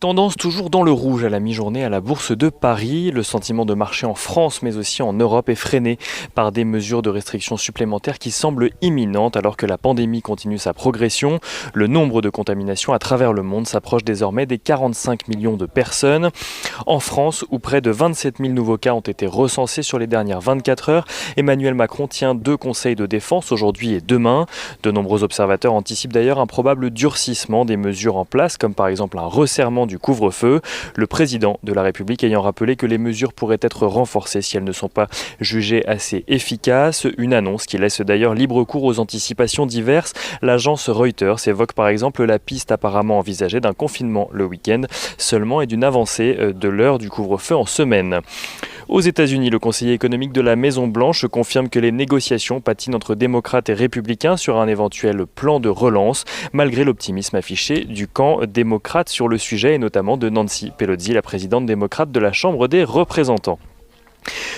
Tendance toujours dans le rouge à la mi-journée à la Bourse de Paris. Le sentiment de marché en France mais aussi en Europe est freiné par des mesures de restriction supplémentaires qui semblent imminentes alors que la pandémie continue sa progression. Le nombre de contaminations à travers le monde s'approche désormais des 45 millions de personnes. En France, où près de 27 000 nouveaux cas ont été recensés sur les dernières 24 heures, Emmanuel Macron tient 2 conseils de défense aujourd'hui et demain. De nombreux observateurs anticipent d'ailleurs un probable durcissement des mesures en place, comme par exemple un resserrement du couvre-feu. Le président de la République ayant rappelé que les mesures pourraient être renforcées si elles ne sont pas jugées assez efficaces. Une annonce qui laisse d'ailleurs libre cours aux anticipations diverses. L'agence Reuters évoque par exemple la piste apparemment envisagée d'un confinement le week-end seulement et d'une avancée de l'heure du couvre-feu en semaine. Aux États-Unis, le conseiller économique de la Maison-Blanche confirme que les négociations patinent entre démocrates et républicains sur un éventuel plan de relance, malgré l'optimisme affiché du camp démocrate sur le sujet, et notamment de Nancy Pelosi, la présidente démocrate de la Chambre des représentants.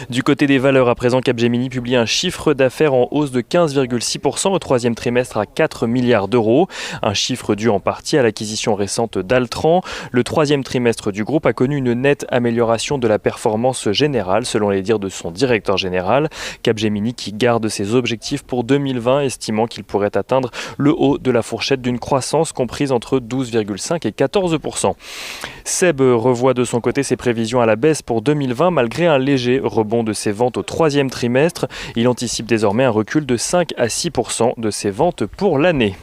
Du côté des valeurs, à présent, Capgemini publie un chiffre d'affaires en hausse de 15,6% au troisième trimestre à 4 milliards d'euros. Un chiffre dû en partie à l'acquisition récente d'Altran. Le troisième trimestre du groupe a connu une nette amélioration de la performance générale, selon les dires de son directeur général. Capgemini qui garde ses objectifs pour 2020, estimant qu'il pourrait atteindre le haut de la fourchette d'une croissance comprise entre 12,5 et 14%. SEB revoit de son côté ses prévisions à la baisse pour 2020 malgré un léger rebond de ses ventes au troisième trimestre. Il anticipe désormais un recul de 5 à 6% de ses ventes pour l'année.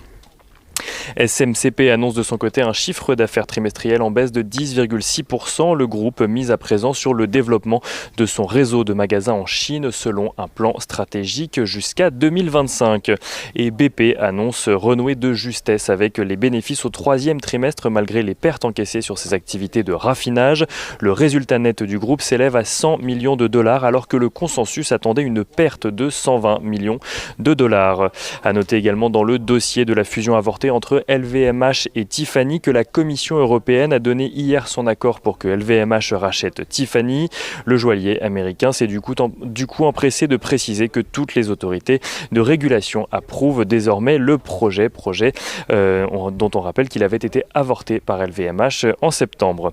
SMCP annonce de son côté un chiffre d'affaires trimestriel en baisse de 10,6%. Le groupe mise à présent sur le développement de son réseau de magasins en Chine selon un plan stratégique jusqu'à 2025. Et BP annonce renouer de justesse avec les bénéfices au troisième trimestre malgré les pertes encaissées sur ses activités de raffinage. Le résultat net du groupe s'élève à 100 millions de dollars alors que le consensus attendait une perte de 120 millions de dollars. À noter également dans le dossier de la fusion avortée entre LVMH et Tiffany que la Commission européenne a donné hier son accord pour que LVMH rachète Tiffany. Le joaillier américain s'est du coup empressé de préciser que toutes les autorités de régulation approuvent désormais le projet dont on rappelle qu'il avait été avorté par LVMH en septembre.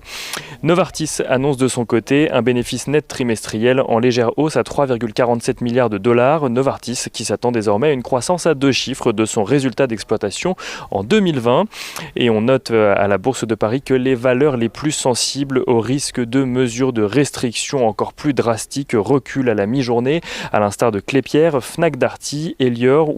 Novartis annonce de son côté un bénéfice net trimestriel en légère hausse à 3,47 milliards de dollars. Novartis qui s'attend désormais à une croissance à 2 chiffres de son résultat d'exploitation en 2020. Et on note à la Bourse de Paris que les valeurs les plus sensibles au risque de mesures de restriction encore plus drastiques reculent à la mi-journée, à l'instar de Klépierre, Fnac Darty, Elior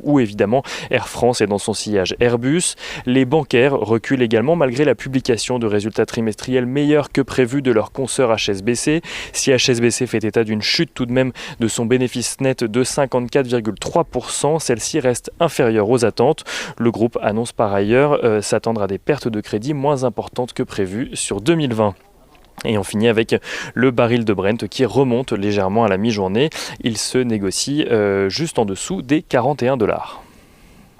ou évidemment Air France et dans son sillage Airbus. Les bancaires reculent également malgré la publication de résultats trimestriels meilleurs que prévus de leur consoeur HSBC. Si HSBC fait état d'une chute tout de même de son bénéfice net de 54,3%, celle-ci reste inférieure aux attentes. Le groupe annonce par ailleurs s'attendre à des pertes de crédit moins importantes que prévues sur 2020. Et on finit avec le baril de Brent qui remonte légèrement à la mi-journée. Il se négocie juste en dessous des 41 $.